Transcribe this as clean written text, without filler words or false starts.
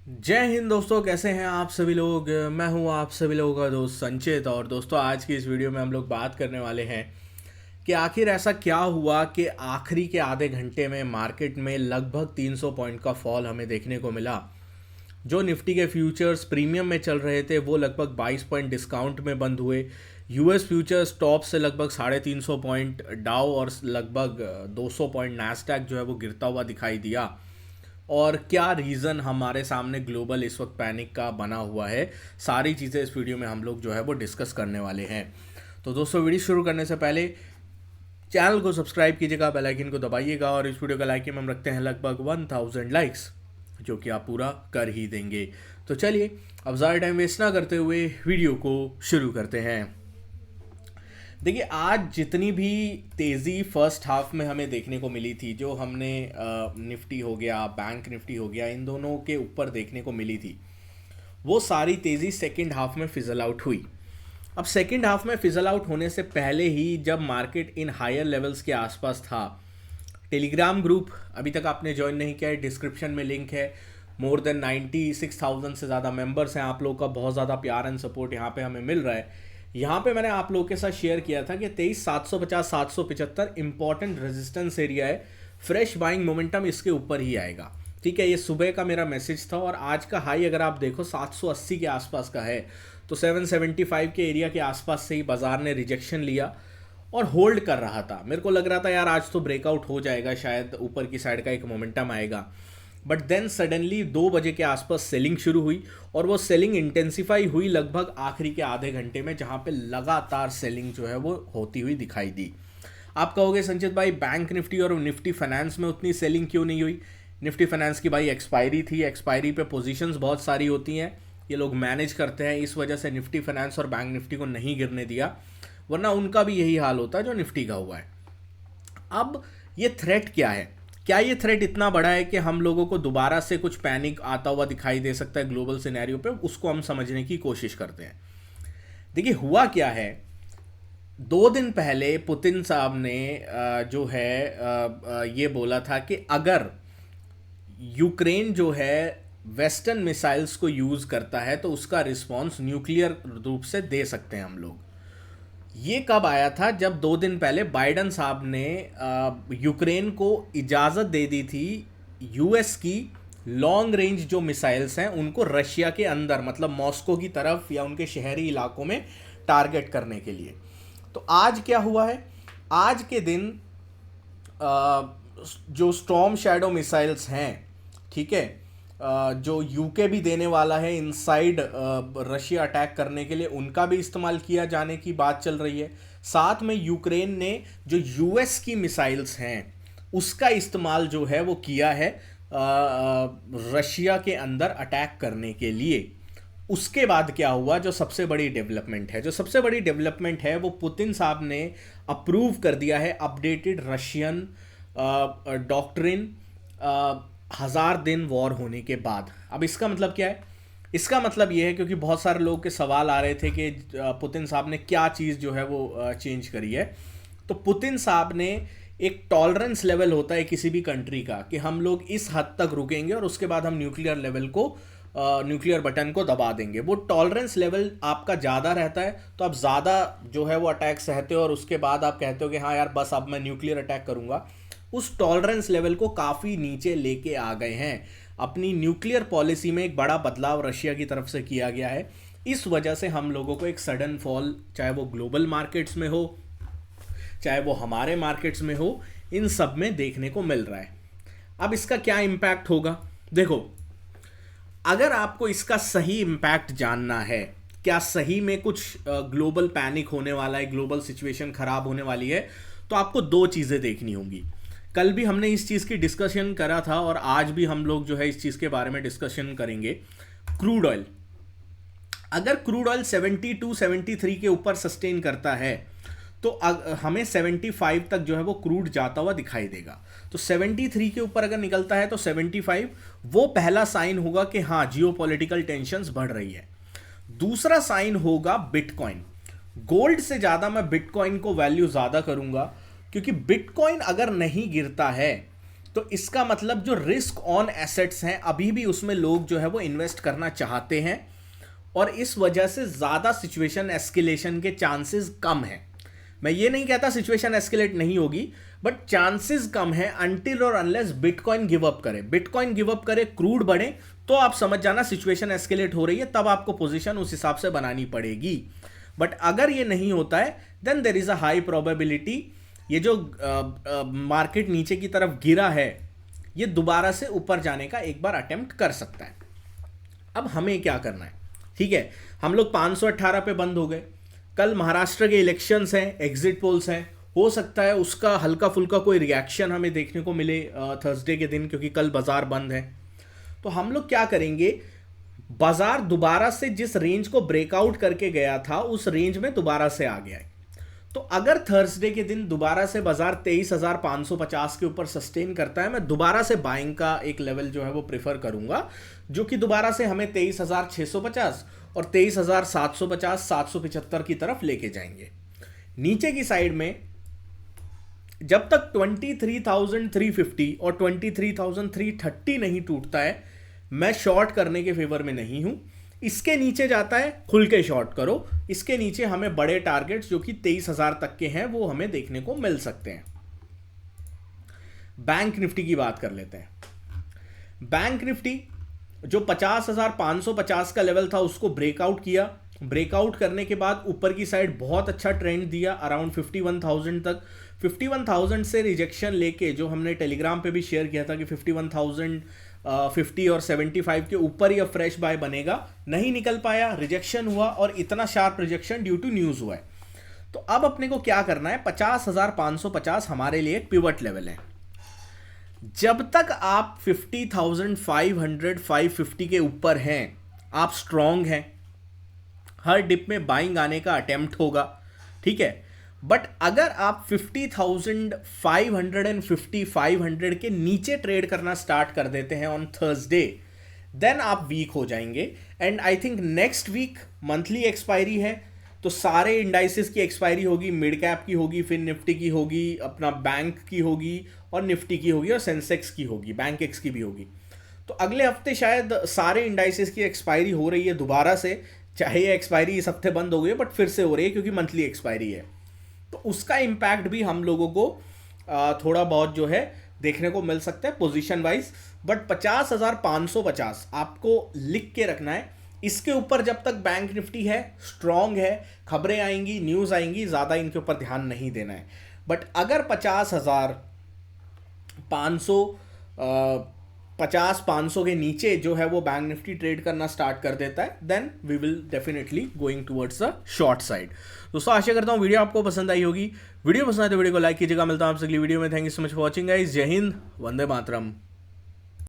जय हिंद दोस्तों, कैसे हैं आप सभी लोग। मैं हूं आप सभी लोगों का दोस्त संचित। और दोस्तों, आज की इस वीडियो में हम लोग बात करने वाले हैं कि आखिर ऐसा क्या हुआ कि आखिरी के आधे घंटे में मार्केट में लगभग 300 पॉइंट का फॉल हमें देखने को मिला। जो निफ्टी के फ्यूचर्स प्रीमियम में चल रहे थे वो लगभग 22 पॉइंट डिस्काउंट में बंद हुए। यूएस फ्यूचर्स टॉप से लगभग 350 पॉइंट डाउ और लगभग 200 पॉइंट नैस्डैक जो है वो गिरता हुआ दिखाई दिया। और क्या रीज़न हमारे सामने ग्लोबल इस वक्त पैनिक का बना हुआ है, सारी चीज़ें इस वीडियो में हम लोग जो है वो डिस्कस करने वाले हैं। तो दोस्तों, वीडियो शुरू करने से पहले चैनल को सब्सक्राइब कीजिएगा, बेल आइकन को दबाइएगा और इस वीडियो का लाइक में हम रखते हैं लगभग 1000 लाइक्स, जो कि आप पूरा कर ही देंगे। तो चलिए अब ज़्यादा टाइम वेस्ट ना करते हुए वीडियो को शुरू करते हैं। देखिए, आज जितनी भी तेज़ी फर्स्ट हाफ में हमें देखने को मिली थी, जो हमने निफ्टी हो गया, बैंक निफ्टी हो गया, इन दोनों के ऊपर देखने को मिली थी, वो सारी तेज़ी सेकंड हाफ में फिजल आउट हुई। अब सेकंड हाफ में फिजल आउट होने से पहले ही जब मार्केट इन हायर लेवल्स के आसपास था, टेलीग्राम ग्रुप अभी तक आपने ज्वाइन नहीं किया है, डिस्क्रिप्शन में लिंक है। मोर देन 96,000 से ज़्यादा मेंबर्स हैं। आप लोगों का बहुत ज़्यादा प्यार एंड सपोर्ट यहाँ पे हमें मिल रहा है। यहाँ पे मैंने आप लोगों के साथ शेयर किया था कि 23,750 775 इंपॉर्टेंट रेजिस्टेंस एरिया है। फ्रेश बाइंग मोमेंटम इसके ऊपर ही आएगा। ठीक है, ये सुबह का मेरा मैसेज था और आज का हाई अगर आप देखो 780 के आसपास का है, तो 775 के एरिया के आसपास से ही बाजार ने रिजेक्शन लिया और होल्ड कर रहा था। मेरे को लग रहा था यार आज तो ब्रेकआउट हो जाएगा, शायद ऊपर की साइड का एक मोमेंटम आएगा। बट देन सडनली 2 बजे के आसपास सेलिंग शुरू हुई और वो सेलिंग इंटेंसिफाई हुई लगभग आखिरी के आधे घंटे में, जहाँ पे लगातार सेलिंग जो है वो होती हुई दिखाई दी। आप कहोगे संचित भाई, बैंक निफ्टी और निफ्टी फाइनेंस में उतनी सेलिंग क्यों नहीं हुई? निफ्टी फाइनेंस की भाई एक्सपायरी थी, एक्सपायरी पे पोजीशंस बहुत सारी होती हैं, ये लोग मैनेज करते हैं, इस वजह से निफ्टी फाइनेंस और बैंक निफ्टी को नहीं गिरने दिया, वरना उनका भी यही हाल होता है जो निफ्टी का हुआ है। अब ये थ्रेट क्या है? क्या ये थ्रेट इतना बड़ा है कि हम लोगों को दोबारा से कुछ पैनिक आता हुआ दिखाई दे सकता है ग्लोबल सिनेरियो पे? उसको हम समझने की कोशिश करते हैं। देखिए, हुआ क्या है। 2 दिन पहले पुतिन साहब ने जो है ये बोला था कि अगर यूक्रेन जो है वेस्टर्न मिसाइल्स को यूज़ करता है तो उसका रिस्पॉन्स न्यूक्लियर रूप से दे सकते हैं हम लोग। ये कब आया था? जब 2 दिन पहले बाइडन साहब ने यूक्रेन को इजाज़त दे दी थी यूएस की लॉन्ग रेंज जो मिसाइल्स हैं उनको रशिया के अंदर, मतलब मॉस्को की तरफ या उनके शहरी इलाकों में टारगेट करने के लिए। तो आज क्या हुआ है? आज के दिन जो स्टॉर्म शैडो मिसाइल्स हैं, ठीक है, जो यूके भी देने वाला है इनसाइड रशिया अटैक करने के लिए, उनका भी इस्तेमाल किया जाने की बात चल रही है। साथ में यूक्रेन ने जो यूएस की मिसाइल्स हैं उसका इस्तेमाल जो है वो किया है रशिया के अंदर अटैक करने के लिए। उसके बाद क्या हुआ? जो सबसे बड़ी डेवलपमेंट है, जो सबसे बड़ी डेवलपमेंट है वो पुतिन साहब ने अप्रूव कर दिया है अपडेटेड रशियन डॉक्ट्रिन 1000 दिन वॉर होने के बाद। अब इसका मतलब क्या है? इसका मतलब ये है, क्योंकि बहुत सारे लोग के सवाल आ रहे थे कि पुतिन साहब ने क्या चीज़ जो है वो चेंज करी है। तो पुतिन साहब ने एक टॉलरेंस लेवल होता है किसी भी कंट्री का कि हम लोग इस हद तक रुकेंगे और उसके बाद हम न्यूक्लियर लेवल को न्यूक्लियर बटन को दबा देंगे। वो टॉलरेंस लेवल आपका ज़्यादा रहता है तो आप ज़्यादा जो है वो अटैक सहते हो और उसके बाद आप कहते हो कि हाँ यार बस अब मैं न्यूक्लियर अटैक करूँगा। उस टॉलरेंस लेवल को काफ़ी नीचे लेके आ गए हैं। अपनी न्यूक्लियर पॉलिसी में एक बड़ा बदलाव रशिया की तरफ से किया गया है। इस वजह से हम लोगों को एक सडन फॉल, चाहे वो ग्लोबल मार्केट्स में हो चाहे वो हमारे मार्केट्स में हो, इन सब में देखने को मिल रहा है। अब इसका क्या इम्पैक्ट होगा? देखो, अगर आपको इसका सही इम्पैक्ट जानना है, क्या सही में कुछ ग्लोबल पैनिक होने वाला है, ग्लोबल सिचुएशन खराब होने वाली है, तो आपको 2 चीज़ें देखनी होंगी। कल भी हमने इस चीज़ की डिस्कशन करा था और आज भी हम लोग जो है इस चीज़ के बारे में डिस्कशन करेंगे। क्रूड ऑयल, अगर क्रूड ऑयल 72 73 के ऊपर सस्टेन करता है तो हमें 75 तक जो है वो क्रूड जाता हुआ दिखाई देगा। तो 73 के ऊपर अगर निकलता है तो 75 वो पहला साइन होगा कि हाँ जियोपॉलिटिकल टेंशन्स बढ़ रही है। दूसरा साइन होगा बिटकॉइन। गोल्ड से ज़्यादा मैं बिटकॉइन को वैल्यू ज़्यादा करूँगा, क्योंकि बिटकॉइन अगर नहीं गिरता है तो इसका मतलब जो रिस्क ऑन एसेट्स हैं अभी भी उसमें लोग जो है वो इन्वेस्ट करना चाहते हैं, और इस वजह से ज़्यादा सिचुएशन एस्केलेशन के चांसेस कम हैं। मैं ये नहीं कहता सिचुएशन एस्केलेट नहीं होगी, बट चांसेस कम है अनटिल और अनलेस बिटकॉइन गिव अप करे। बिटकॉइन गिव अप करे, क्रूड बढ़े, तो आप समझ जाना सिचुएशन एस्केलेट हो रही है, तब आपको पोजीशन उस हिसाब से बनानी पड़ेगी। बट अगर ये नहीं होता है then there is a high probability ये जो मार्केट नीचे की तरफ गिरा है ये दोबारा से ऊपर जाने का एक बार अटेम्प्ट कर सकता है। अब हमें क्या करना है, ठीक है, हम लोग 518 पे बंद हो गए। कल महाराष्ट्र के इलेक्शंस हैं, एग्जिट पोल्स हैं, हो सकता है उसका हल्का फुल्का कोई रिएक्शन हमें देखने को मिले थर्सडे के दिन, क्योंकि कल बाजार बंद है। तो हम लोग क्या करेंगे, बाजार दोबारा से जिस रेंज को ब्रेकआउट करके गया था उस रेंज में दोबारा से आ गया है। तो अगर थर्सडे के दिन दोबारा से बाजार 23,550 के ऊपर सस्टेन करता है, मैं दोबारा से बाइंग का एक लेवल जो है वो प्रेफर करूंगा, जो कि दोबारा से हमें 23,650 और 23,750 775 की तरफ लेके जाएंगे। नीचे की साइड में जब तक 23,350 और 23,330 नहीं टूटता है, मैं शॉर्ट करने के फेवर में नहीं हूं। इसके नीचे जाता है, खुल के शॉर्ट करो। इसके नीचे हमें बड़े टारगेट्स जो कि 23,000 तक के हैं वो हमें देखने को मिल सकते हैं। बैंक निफ्टी की बात कर लेते हैं। बैंक निफ्टी जो 50,550 का लेवल था उसको ब्रेकआउट किया। ब्रेकआउट करने के बाद ऊपर की साइड बहुत अच्छा ट्रेंड दिया अराउंड 51,000 तक। 51,000 से रिजेक्शन लेके, जो हमने टेलीग्राम पे भी शेयर किया था कि 51,050 और 75 के ऊपर ही अब फ्रेश बाय बनेगा, नहीं निकल पाया, रिजेक्शन हुआ, और इतना sharp rejection due to news हुआ है। तो अब अपने को क्या करना है, 50,550 हमारे लिए एक पिवट लेवल है। जब तक आप 50,500 550 के ऊपर हैं, आप स्ट्रांग हैं, हर डिप में बाइंग आने का अटेम्प्ट होगा, ठीक है। बट अगर आप 50,550 500 के नीचे ट्रेड करना स्टार्ट कर देते हैं ऑन थर्सडे, देन आप वीक हो जाएंगे। And I think next week monthly expiry है, तो सारे इंडाइसेस की एक्सपायरी होगी, मिड कैप की होगी, फिर निफ्टी की होगी, अपना बैंक की होगी, और निफ्टी की होगी, और सेंसेक्स की होगी, बैंक एक्स की भी होगी। तो अगले हफ्ते शायद सारे इंडाइसेस की एक्सपायरी हो रही है दोबारा से, चाहे ये एक्सपायरी इस हफ्ते बंद हो गई है, बट फिर से हो रही है क्योंकि मंथली एक्सपायरी है। तो उसका इम्पैक्ट भी हम लोगों को थोड़ा बहुत जो है देखने को मिल सकता है पोजीशन वाइज। बट 50,550 आपको लिख के रखना है। इसके ऊपर जब तक बैंक निफ्टी है, स्ट्रांग है, खबरें आएंगी, न्यूज़ आएंगी, ज़्यादा इनके ऊपर ध्यान नहीं देना है। बट अगर 50,500 के नीचे जो है वो बैंक निफ्टी ट्रेड करना स्टार्ट कर देता है, then we will definitely going towards the short side. दोस्तों आशा करता हूँ वीडियो आपको पसंद आई होगी। वीडियो पसंद आए तो वीडियो को लाइक कीजिएगा। मिलता हूँ आपसे अगली वीडियो में। Thank you so much for watching guys. जय हिंद, वंदे मातरम।